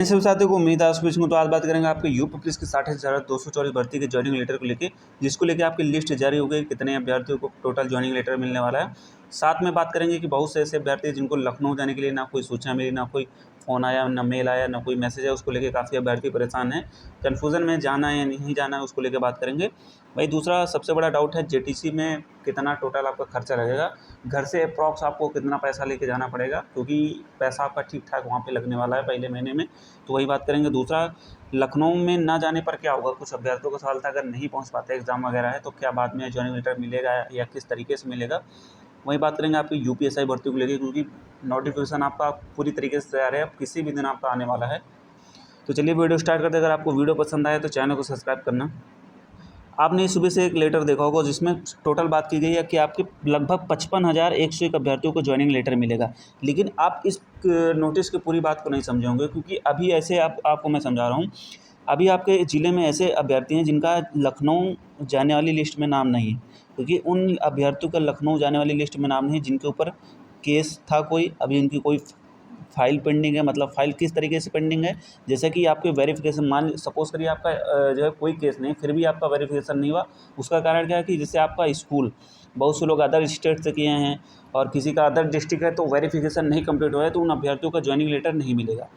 सभी साथियों को उम्मीद है आप सभी तो आज बात करेंगे आपके यूपी पुलिस की 60,224 भर्ती के ज्वाइनिंग लेटर को लेकर, जिसको लेकर आपकी लिस्ट जारी हो गई, कितने अभ्यर्थियों को टोटल ज्वाइनिंग लेटर मिलने वाला है। साथ में बात करेंगे कि बहुत से ऐसे अभ्यर्थी हैं जिनको लखनऊ जाने के लिए ना कोई सूचना मिली, ना कोई फ़ोन आया, ना मेल आया, ना कोई मैसेज है। उसको लेकर काफ़ी अभ्यर्थी परेशान हैं, कन्फ्यूज़न में जाना है या नहीं जाना है, उसको लेकर बात करेंगे। वही दूसरा सबसे बड़ा डाउट है जेटीसी में कितना टोटल आपका खर्चा लगेगा, घर से अप्रॉक्स आपको कितना पैसा लेके जाना पड़ेगा, क्योंकि पैसा आपका ठीक ठाक वहाँ पे लगने वाला है पहले महीने में। तो वही बात करेंगे। दूसरा, लखनऊ में ना जाने पर क्या होगा, कुछ अभ्यर्थियों का सवाल था, अगर नहीं पहुँच पाते एग्ज़ाम वगैरह है तो क्या बाद में ज्वाइनिंग लेटर मिलेगा या किस तरीके से मिलेगा। वही बात करेंगे आपकी यूपीएसआई भर्ती को लेकर, क्योंकि नोटिफिकेशन आपका पूरी तरीके से तैयार है, अब किसी भी दिन आपका आने वाला है। तो चलिए वीडियो स्टार्ट करते हैं। अगर आपको वीडियो पसंद आए तो चैनल को सब्सक्राइब करना। आपने सुबह से एक लेटर देखा होगा जिसमें टोटल बात की गई है कि आपके लगभग 55,101 अभ्यर्थियों को ज्वाइनिंग लेटर मिलेगा। लेकिन आप इस नोटिस की पूरी बात को नहीं समझे होंगे, क्योंकि अभी ऐसे आपको मैं समझा रहा हूँ। अभी आपके ज़िले में ऐसे अभ्यर्थी हैं जिनका लखनऊ जाने वाली लिस्ट में नाम नहीं है, क्योंकि उन अभ्यर्थियों का लखनऊ जाने वाली लिस्ट में नाम नहीं है जिनके ऊपर केस था कोई, अभी उनकी कोई फ़ाइल पेंडिंग है। मतलब फ़ाइल किस तरीके से पेंडिंग है, जैसे कि आपके वेरिफिकेशन, मान सपोज़ करिए आपका जो है कोई केस नहीं, फिर भी आपका वेरिफिकेशन नहीं हुआ। उसका कारण क्या है कि जैसे आपका स्कूल, बहुत से लोग अदर स्टेट से किए हैं और किसी का अदर डिस्ट्रिक्ट है, तो वेरिफिकेशन नहीं कंप्लीट हुआ है, तो उन अभ्यर्थियों का ज्वाइनिंग लेटर नहीं मिलेगा।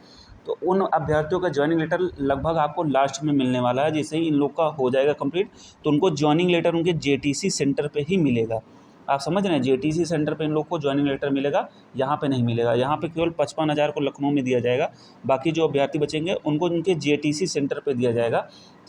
तो उन अभ्यर्थियों का ज्वाइनिंग लेटर लगभग आपको लास्ट में मिलने वाला है। जैसे ही इन लोग का हो जाएगा कंप्लीट, तो उनको ज्वाइनिंग लेटर उनके जेटीसी सेंटर पे ही मिलेगा। आप समझ रहे हैं, जेटीसी सेंटर पे इन लोग को ज्वाइनिंग लेटर मिलेगा, यहाँ पे नहीं मिलेगा। यहाँ पे केवल 55,000 को लखनऊ में दिया जाएगा, बाकी जो अभ्यर्थी बचेंगे उनको उनके जेटीसी सेंटर पे दिया जाएगा।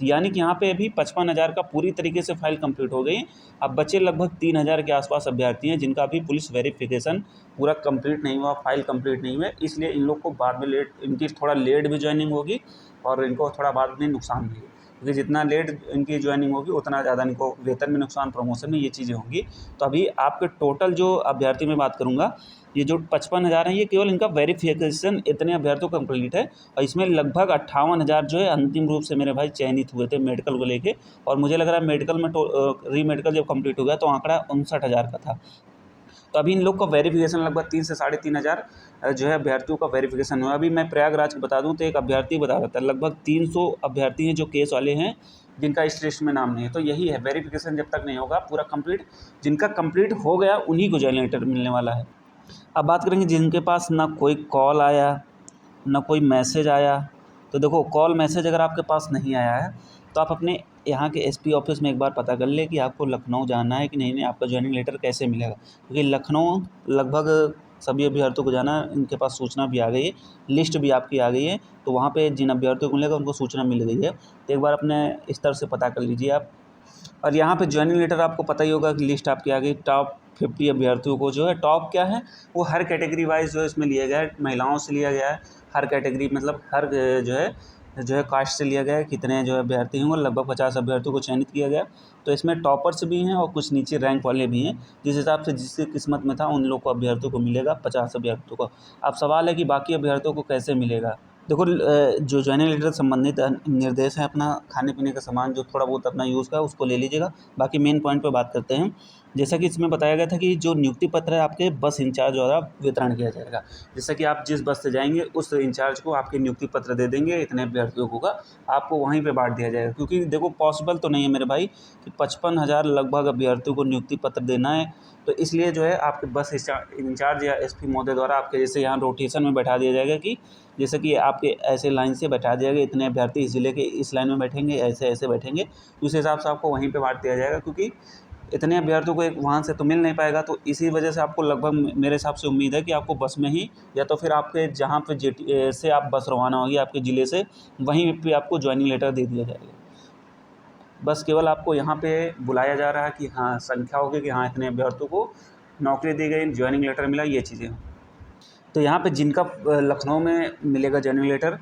तो यानी कि यहाँ पे अभी 55,000 का पूरी तरीके से फाइल कंप्लीट हो गई। अब बचे लगभग 3,000 के आसपास अभ्यर्थी हैं जिनका अभी पुलिस वेरिफिकेशन पूरा कंप्लीट नहीं हुआ, फाइल कंप्लीट नहीं हुआ, इसलिए इन लोग को बाद में लेट, इनकी थोड़ा लेट भी ज्वाइनिंग होगी और इनको थोड़ा बाद में नुकसान भी है, क्योंकि जितना लेट इनकी ज्वाइनिंग होगी उतना ज़्यादा इनको वेतन में नुकसान, प्रमोशन में ये चीज़ें होंगी। तो अभी आपके टोटल जो अभ्यर्थी में बात करूँगा, ये जो 55,000 है, ये केवल इनका वेरिफिकेशन इतने अभ्यर्थियों का कंप्लीट है, और इसमें लगभग 58,000 जो है अंतिम रूप से मेरे भाई चयनित हुए थे मेडिकल को लेके। और मुझे लग रहा है मेडिकल में री मेडिकल जब कंप्लीट हो गया तो आंकड़ा 59,000 का था। तो अभी इन लोग का वेरिफिकेशन लगभग 3 से 3,500 जो है अभ्यर्थियों का वेरिफिकेशन हुआ। अभी मैं प्रयागराज को बता दूं तो एक अभ्यर्थी बता देता है, लगभग 300 अभ्यर्थी हैं जो केस वाले हैं जिनका इस लिस्ट में नाम नहीं है। तो यही है, वेरिफिकेशन जब तक नहीं होगा पूरा कंप्लीट, जिनका कंप्लीट हो गया उन्हीं को ज्वाइनिंग लेटर मिलने वाला है। अब बात करेंगे जिनके पास ना कोई कॉल आया, ना कोई मैसेज आया। तो देखो, कॉल मैसेज अगर आपके पास नहीं आया है तो आप अपने यहाँ के एसपी ऑफिस में एक बार पता कर ले कि आपको लखनऊ जाना है कि नहीं, आपका ज्वाइनिंग लेटर कैसे मिलेगा। क्योंकि लखनऊ लगभग सभी अभ्यर्थियों को जाना, इनके पास सूचना भी आ गई है, लिस्ट भी आपकी आ गई है, तो वहाँ पे जिन अभ्यर्थियों को मिलेगा उनको सूचना मिल गई है। तो एक बार अपने स्तर से पता कर लीजिए आप। और यहाँ पे ज्वाइनिंग लेटर आपको पता ही होगा कि लिस्ट आपकी आ गई, टॉप 50 अभ्यर्थियों को जो है, टॉप क्या है वो हर कैटेगरी वाइज जो है इसमें लिया गया है, महिलाओं से लिया गया है, हर कैटेगरी मतलब हर जो है कास्ट से लिया गया है, कितने जो अभ्यर्थी होंगे, लगभग 50 अभ्यर्थियों को चयनित किया गया। तो इसमें टॉपर्स भी हैं और कुछ नीचे रैंक वाले भी हैं, जिस हिसाब से जिसकी किस्मत में था उन लोग को अभ्यर्थियों को मिलेगा, 50 अभ्यर्थियों को। अब सवाल है कि बाकी अभ्यर्थियों को कैसे मिलेगा। देखो, जो ज्वाइनिंग लेटर संबंधित निर्देश हैं, अपना खाने पीने का सामान जो थोड़ा बहुत अपना यूज़ का उसको ले लीजिएगा। बाकी मेन पॉइंट पे बात करते हैं। जैसा कि इसमें बताया गया था कि जो नियुक्ति पत्र है आपके बस इंचार्ज द्वारा वितरण किया जाएगा। जैसे कि आप जिस बस से जाएंगे उस इंचार्ज को आपके नियुक्ति पत्र दे देंगे, इतने अभ्यर्थियों को का आपको वहीं पे बांट दिया जाएगा। क्योंकि देखो, पॉसिबल तो नहीं है मेरे भाई कि 55,000 लगभग अभ्यर्थियों को नियुक्ति पत्र देना है। तो इसलिए जो है आपके बस इंचार्ज या एसपी महोदय द्वारा आपके जैसे यहाँ रोटेशन में बैठा दिया जाएगा, कि जैसे कि आपके ऐसे लाइन से बैठा दिया जाएगा, इतने अभ्यर्थी इस ज़िले के इस लाइन में बैठेंगे, ऐसे ऐसे बैठेंगे, उस हिसाब से आपको वहीं पे बांट दिया जाएगा। क्योंकि इतने अभ्यर्थियों को एक वहाँ से तो मिल नहीं पाएगा, तो इसी वजह से आपको लगभग मेरे हिसाब से उम्मीद है कि आपको बस में ही, या तो फिर आपके जहाँ पे जेटी से आप बस रवाना होगी आपके ज़िले से, वहीं पे आपको ज्वाइनिंग लेटर दे दिया जाएगा। बस केवल आपको यहाँ पे बुलाया जा रहा है कि हाँ, संख्या होगी कि हाँ इतने अभ्यर्थियों को नौकरी दी गई, ज्वाइनिंग लेटर मिला, ये चीज़ें। तो यहाँ पे जिनका लखनऊ में मिलेगा ज्वाइनिंग लेटर,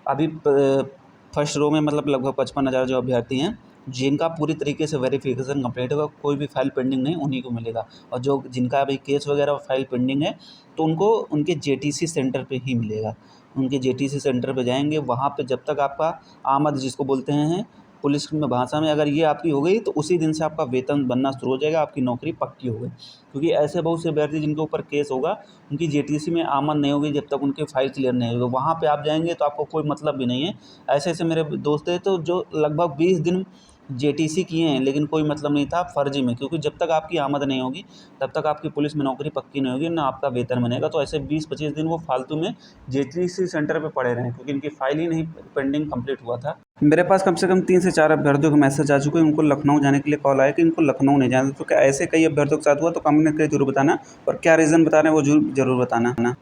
अभी फर्स्ट रो में मतलब लगभग 55,000 जो अभ्यर्थी हैं, जिनका पूरी तरीके से वेरिफिकेशन कंप्लीट होगा, कोई भी फाइल पेंडिंग नहीं, उन्हीं को मिलेगा। और जो जिनका अभी केस वगैरह फाइल पेंडिंग है, तो उनको उनके जेटीसी सेंटर पे ही मिलेगा। उनके जेटीसी सेंटर पे जाएंगे, वहाँ पे जब तक आपका आमद जिसको बोलते हैं पुलिस में भाषा में अगर ये आपकी हो गई तो उसी दिन से आपका वेतन बनना शुरू हो जाएगा, आपकी नौकरी पक्की हो गई। क्योंकि ऐसे बहुत से अभ्यर्थी जिनके ऊपर केस होगा, उनकी जेटीसी में आमद नहीं होगी जब तक उनकी फाइल क्लियर नहीं होगी। वहाँ पे आप जाएंगे तो आपको कोई मतलब भी नहीं है। ऐसे ऐसे मेरे दोस्त हैं तो जो लगभग 20 दिन जेटीसी किए हैं, लेकिन कोई मतलब नहीं था, फर्जी में। क्योंकि जब तक आपकी आमद नहीं होगी तब तक आपकी पुलिस में नौकरी पक्की नहीं होगी, ना आपका वेतन बनेगा। तो ऐसे 20-25 दिन वो फालतू में जेटीसी सेंटर पे पड़े रहे, क्योंकि इनकी फाइल ही नहीं पेंडिंग कंप्लीट हुआ था। मेरे पास कम से कम 3 से 4 अभ्यर्थियों के मैसेज आ चुके हैं, उनको लखनऊ जाने के लिए कॉल आया कि इनको लखनऊ नहीं जाना। तो क्या ऐसे कई अभ्यर्थियों के साथ हुआ तो कमेंट करके जरूर बताना, और क्या रीज़न बता रहे हैं वो जरूर बताना।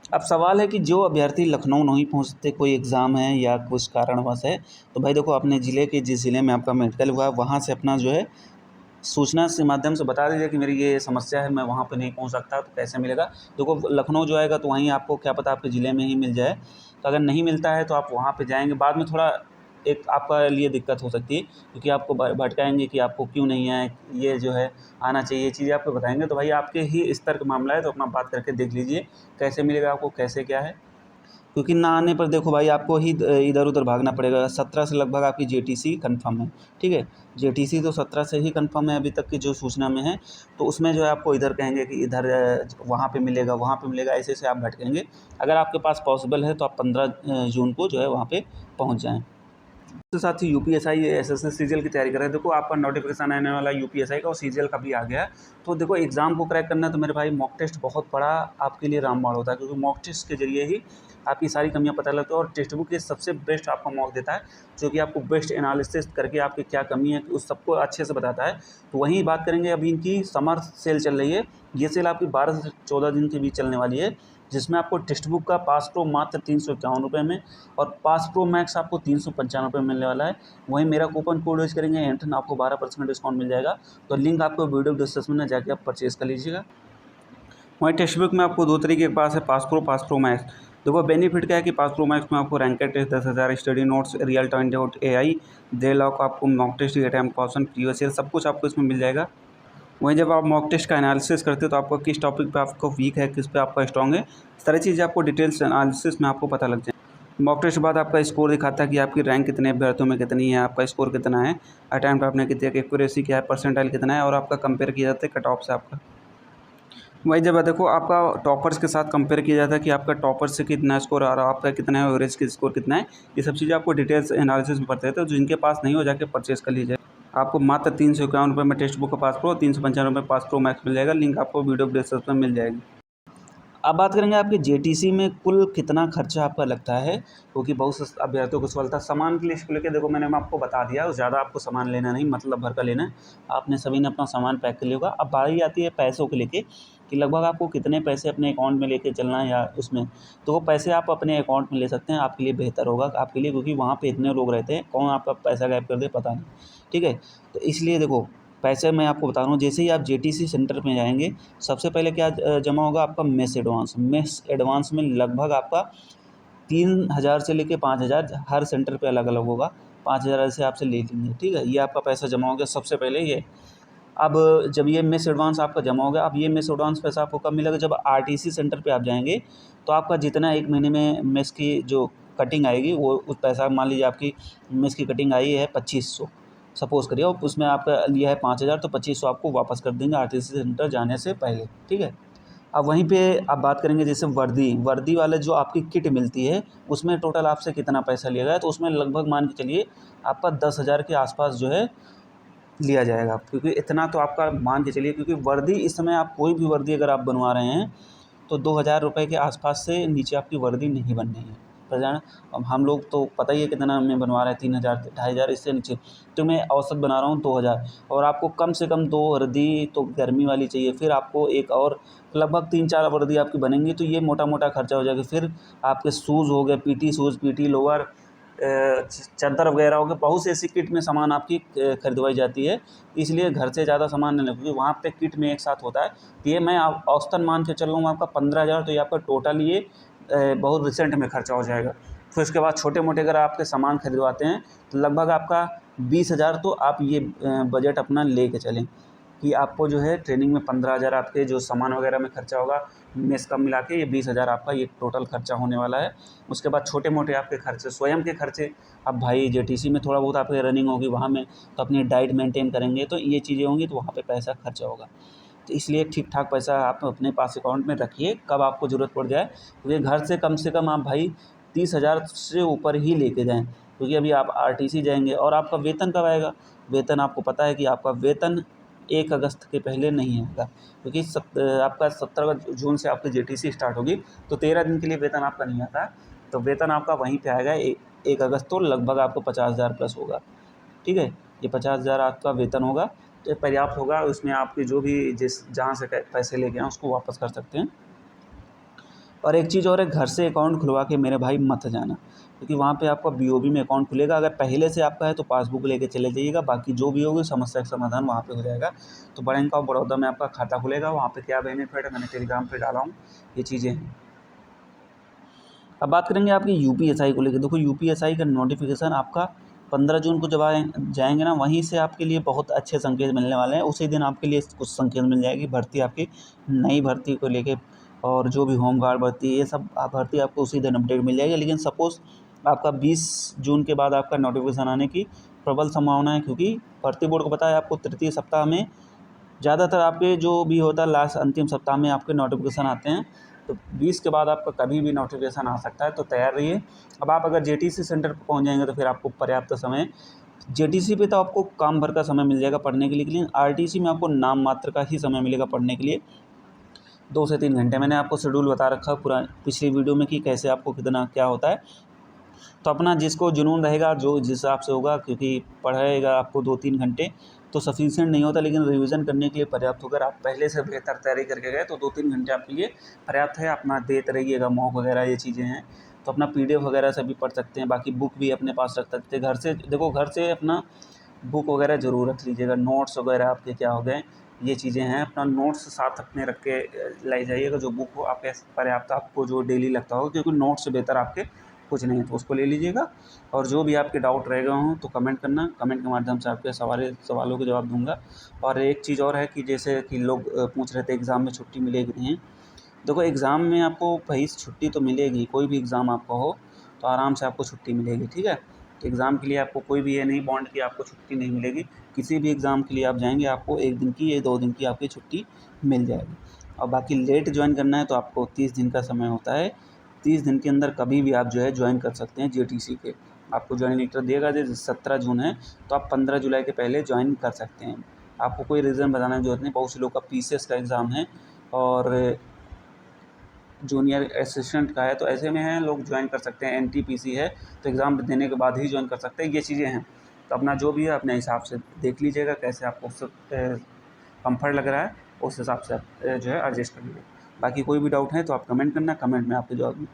अब सवाल है कि जो अभ्यर्थी लखनऊ नहीं पहुंचते, कोई एग्ज़ाम है या कुछ कारणवश है, तो भाई देखो अपने ज़िले के जिस ज़िले में आपका मेडिकल हुआ है वहाँ से अपना जो है सूचना के माध्यम से बता दीजिए कि मेरी ये समस्या है, मैं वहाँ पे नहीं पहुँच सकता। तो कैसे मिलेगा? देखो लखनऊ जो आएगा तो वहीं आपको क्या पता आपके ज़िले में ही मिल जाए। तो अगर नहीं मिलता है तो आप वहाँ पे जाएंगे, बाद में थोड़ा एक आपका लिए दिक्कत हो सकती है, क्योंकि आपको भटकाएंगे कि आपको क्यों नहीं है, ये जो है आना चाहिए, ये चीज़ें आपको बताएंगे। तो भाई आपके ही स्तर का मामला है, तो अपना बात करके देख लीजिए कैसे मिलेगा आपको, कैसे क्या है। क्योंकि ना आने पर देखो भाई आपको ही इधर-उधर भागना पड़ेगा। 17 से लगभग आपकी जेटीसी कन्फर्म है, ठीक है? जेटीसी तो 17 से ही कन्फर्म है अभी तक की जो सूचना में है। तो उसमें जो है आपको इधर कहेंगे कि इधर वहाँ पे मिलेगा, वहाँ पे मिलेगा, ऐसे-ऐसे आप भटकेंगे। अगर आपके पास पॉसिबल है तो आप 15 जून को जो है वहाँ पे पहुँच जाएँ। उसके साथ ही यूपीएसआई एसएससी सीजीएल की तैयारी कर रहे हैं। देखो आपका नोटिफिकेशन आने वाला यूपीएसआई का और सीजीएल का भी आ गया है। तो देखो एग्ज़ाम को क्रैक करना है तो मेरे भाई मॉक टेस्ट बहुत बड़ा आपके लिए रामबाण होता है, क्योंकि मॉक टेस्ट के जरिए ही आपकी सारी कमियां पता लगती है। और टेक्स्ट बुक ये सबसे बेस्ट आपका मॉक देता है, जो कि आपको बेस्ट एनालिसिस करके आपकी क्या कमी है उस सबको अच्छे से बताता है। तो वहीं बात करेंगे, अभी इनकी समर सेल चल रही है। ये सेल आपकी 12 से 14 दिन के बीच चलने वाली है, जिसमें आपको टेक्स्ट बुक का पास प्रो मात्र 351 रुपये में और पास प्रो मैक्स आपको 395 रुपये मिलने वाला है। वहीं मेरा कूपन कोड यूज़ करेंगे एंटन, आपको 12% डिस्काउंट मिल जाएगा। तो लिंक आपको वीडियो डिस्क्रिप्शन में जाके आप परचेज़ कर लीजिएगा। वहीं टेक्स्ट बुक में आपको 2 तरीके के पास है, पास प्रो मैक्स। देखो बेनिफिट क्या है कि पास प्रो मैक्स में आपको ranked test 10,000, study notes, real time dot AI, day lock, आपको mock test, attempt question, previous year, सब कुछ आपको इसमें मिल जाएगा। वहीं जब आप मॉक टेस्ट का एनालिसिस करते हो तो आपको किस टॉपिक पे आपको वीक है, किस पे आपका स्ट्रॉन्ग है, इस सारी चीज़ें आपको डिटेल्स एनालिसिस में आपको पता लग जाए। मॉक टेस्ट के बाद आपका स्कोर दिखाता है कि आपकी रैंक कितने अभ्यर्थियों में कितनी है, आपका स्कोर कितना है, अटैम्प्ट आपने कितने, एक्यूरेसी क्या है, परसेंटाइल कितना है, और आपका कंपेयर किया जाता है कट ऑफ से आपका। वही जब देखो आपका टॉपर्स के साथ कंपेयर किया जाता है कि आपका टॉपर्स से कितना स्कोर आ रहा है, आपका कितना है, एवरेज की स्कोर कितना है। ये सब चीज़ें आपको डिटेल्स एनालिसिस में पता है। तो जिनके पास नहीं हो जाके परचेज़ कर लीजिए। आपको मात्र 351 रुपये में टेक्स्ट बुक का पास प्रो, 395 रुपये पास प्रो मैक्स मिल जाएगा। लिंक आपको वीडियो डिस्क्रिप्शन में मिल जाएगी। अब बात करेंगे आपके जेटीसी में कुल कितना खर्चा आपका लगता है, क्योंकि बहुत से अभ्यर्थियों को सवाल था। सामान की लिस्ट को लेकर देखो मैंने आपको बता दिया, ज़्यादा आपको सामान लेना नहीं, मतलब भर का लेना है। आपने सभी ने अपना सामान पैक कर लिया होगा। अब बारी आती है पैसों को लेके कि लगभग आपको कितने पैसे अपने अकाउंट में लेके चलना है या उसमें। तो वो पैसे आप अपने अकाउंट में ले सकते हैं, आपके लिए बेहतर होगा आपके लिए, क्योंकि वहाँ पे इतने लोग रहते हैं, कौन आपका पैसा गायब कर दे पता नहीं, ठीक है। तो इसलिए देखो पैसे मैं आपको बता रहा हूँ, जैसे ही आप जेटीसी सेंटर में जाएंगे सबसे पहले क्या जमा होगा आपका मेस एडवांस। मेस एडवांस में लगभग आपका 3,000 से लेके 5,000 हर सेंटर पे अलग अलग होगा। 5,000 से आपसे ले लेंगे, ठीक है। ये आपका पैसा जमा हो गया सबसे पहले ये। अब जब ये मेस एडवांस आपका जमा हो गया, अब ये मेस एडवांस पैसा आपको कब मिलेगा? जब आरटीसी सेंटर पे आप जाएंगे तो आपका जितना एक महीने में मेस की जो कटिंग आएगी वो उस पैसा, मान लीजिए आपकी मेस की कटिंग आई है 2500, सपोज़ करिए, और उसमें आपका लिया है 5,000, तो 2500 आपको वापस कर देंगे आरटीसी सेंटर जाने से पहले, ठीक है। अब वहीं पे आप बात करेंगे जैसे वर्दी वाले जो आपकी किट मिलती है उसमें टोटल आपसे कितना पैसा लिया गया है, तो उसमें लगभग मान के चलिए आपका 10,000 के आसपास जो है लिया जाएगा। क्योंकि इतना तो आपका मान के चलिए, क्योंकि वर्दी इस समय आप कोई भी वर्दी अगर आप बनवा रहे हैं तो 2,000 रुपये के आसपास से नीचे आपकी वर्दी नहीं बननी है, समझ रहे हैं। अब हम लोग तो पता ही है कितना में बनवा रहे हैं, 3,000 2,500, इससे नीचे। तो मैं औसत बना रहा हूँ 2,000, और आपको कम से कम 2 वर्दी तो गर्मी वाली चाहिए, फिर आपको एक और लगभग 3-4 वर्दी आपकी बनेंगी, तो ये मोटा मोटा खर्चा हो जाएगा। फिर आपके शूज़ हो गए, पीटी शूज़, पीटी लोअर, चादर वगैरह हो गए, बहुत सी ऐसी किट में सामान आपकी खरीदवाई जाती है। इसलिए घर से ज़्यादा सामान नहीं लें, क्योंकि वहाँ पे किट में एक साथ होता है। तो ये मैं औसतन मान के चल रहा हूँ आपका 15,000, तो ये आपका टोटल ये बहुत रिसेंट में खर्चा हो जाएगा। फिर उसके बाद छोटे मोटे अगर आपके सामान खरीदवाते हैं तो लगभग आपका 20,000, तो आप ये बजट अपना ले के चलें। कि आपको जो है ट्रेनिंग में 15,000 आपके जो सामान वगैरह में खर्चा होगा, मेस का मिला के ये 20,000 आपका ये टोटल खर्चा होने वाला है। उसके बाद छोटे मोटे आपके खर्चे, स्वयं के खर्चे, अब भाई जेटीसी में थोड़ा बहुत आपकी रनिंग होगी, वहाँ में तो अपनी डाइट मेंटेन करेंगे, तो ये चीज़ें होंगी, तो वहाँ पे पैसा खर्चा होगा। तो इसलिए ठीक ठाक पैसा आप अपने पास अकाउंट में रखिए, कब आपको ज़रूरत पड़ जाए। क्योंकि घर से कम आप भाई 30,000 से ऊपर ही लेके जाएँ, क्योंकि अभी आप आरटीसी जाएंगे और आपका वेतन कब आएगा। वेतन आपको पता है कि आपका वेतन 1 अगस्त के पहले नहीं आएगा, क्योंकि आपका 17 जून से आपकी जेटीसी स्टार्ट होगी, तो 13 दिन के लिए वेतन आपका नहीं आता। तो वेतन आपका वहीं पे आएगा 1 अगस्त, तो लगभग आपको 50,000 प्लस होगा। ठीक है, ये 50,000 आपका वेतन होगा, तो ये पर्याप्त होगा। उसमें आपकी जो भी जहाँ से पैसे लेके आए उसको वापस कर सकते हैं। और एक चीज़ और है, घर से अकाउंट खुलवा के मेरे भाई मत जाना, क्योंकि वहाँ पे आपका बीओबी में अकाउंट खुलेगा। अगर पहले से आपका है तो पासबुक लेके चले जाइएगा, बाकी जो भी होगी समस्या का समाधान वहाँ पे हो जाएगा। तो बैंक ऑफ बड़ौदा में आपका खाता खुलेगा, वहाँ पे क्या बेनिफिट है मैंने टेलीग्राम पे डाला हूँ, ये चीज़ें हैं। अब बात करेंगे आपकी यूपीएसआई को लेकर। देखो यूपीएसआई का नोटिफिकेशन आपका 15 जून को जब जाएंगे ना, वहीं से आपके लिए बहुत अच्छे संकेत मिलने वाले हैं। उसी दिन आपके लिए कुछ संकेत मिल जाएगी भर्ती आपकी, नई भर्ती को लेके, और जो भी होमगार्ड भर्ती, ये सब भर्ती आपको उसी दिन अपडेट मिल जाएगी। लेकिन सपोज़ आपका 20 जून के बाद आपका नोटिफिकेशन आने की प्रबल संभावना है, क्योंकि भर्ती बोर्ड को पता है आपको तृतीय सप्ताह में ज़्यादातर आपके जो भी होता है लास्ट अंतिम सप्ताह में आपके नोटिफिकेशन आते हैं। तो 20 के बाद आपका कभी भी नोटिफिकेशन आ सकता है, तो तैयार रहिए। अब आप अगर जेटीसी सेंटर पर पहुंच जाएंगे तो फिर आपको पर्याप्त समय, जेटीसी पे तो आपको काम भर का समय मिल जाएगा पढ़ने के लिए, लेकिन आरटीसी में आपको नाम मात्र का ही समय मिलेगा पढ़ने के लिए, 2 से 3 घंटे। मैंने आपको शेड्यूल बता रखा है पूरा पिछली वीडियो में कि कैसे आपको कितना क्या होता है। तो अपना जिसको जुनून रहेगा, जो जिस हिसाब से होगा, क्योंकि पढ़ाएगा आपको 2-3 घंटे तो सफिशिएंट नहीं होता, लेकिन रिवीजन करने के लिए पर्याप्त होगा। आप पहले से बेहतर तैयारी करके गए तो 2-3 घंटे आपके लिए पर्याप्त है। अपना देते रहिएगा मॉक वगैरह, ये चीज़ें हैं। तो अपना पीडीएफ वगैरह से भी पढ़ सकते हैं, बाकी बुक भी अपने पास रख सकते हैं। घर से देखो, घर से अपना बुक वगैरह ज़रूर रख लीजिएगा, नोट्स वगैरह आपके क्या हो गए, ये चीज़ें हैं। अपना नोट्स साथ अपने रख के ले जाइएगा, जो बुक हो आपके पर्याप्त, आपको जो डेली लगता हो, क्योंकि नोट्स से बेहतर आपके कुछ नहीं है, तो उसको ले लीजिएगा। और जो भी आपके डाउट रह गए हों तो कमेंट करना, कमेंट के माध्यम से आपके सवालों के जवाब दूंगा। और एक चीज़ और है कि जैसे कि लोग पूछ रहे थे एग्ज़ाम में छुट्टी मिलेगी नहीं। देखो, एग्ज़ाम में आपको भाई छुट्टी तो मिलेगी, कोई भी एग्ज़ाम आपका हो तो आराम से आपको छुट्टी मिलेगी। ठीक है, तो एग्ज़ाम के लिए आपको कोई भी ये नहीं बॉन्ड कि आपको छुट्टी नहीं मिलेगी। किसी भी एग्ज़ाम के लिए आप जाएंगे आपको 1 दिन की या 2 दिन की आपकी छुट्टी मिल जाएगी। और बाकी लेट ज्वाइन करना है तो आपको 30 दिन का समय होता है। 30 दिन के अंदर कभी भी आप जो है ज्वाइन कर सकते हैं जेटीसी के। आपको ज्वाइनिंग लेटर दिएगा, जैसे 17 जून है तो आप 15 जुलाई के पहले ज्वाइन कर सकते हैं। आपको कोई रीज़न बताने की ज़रूरत नहीं। बहुत से लोग का पीसीएस का एग्ज़ाम है और जूनियर असिस्टेंट का है, तो ऐसे में है लोग ज्वाइन कर सकते हैं। एनटीपीसी है तो एग्ज़ाम देने के बाद ही ज्वाइन कर सकते हैं, ये चीज़ें हैं। तो अपना जो भी है अपने हिसाब से देख लीजिएगा, कैसे आपको कम्फर्ट लग रहा है उस हिसाब से आप जो है एडजस्ट कर लीजिए। बाकी कोई भी डाउट है तो आप कमेंट करना, कमेंट में आपके जवाब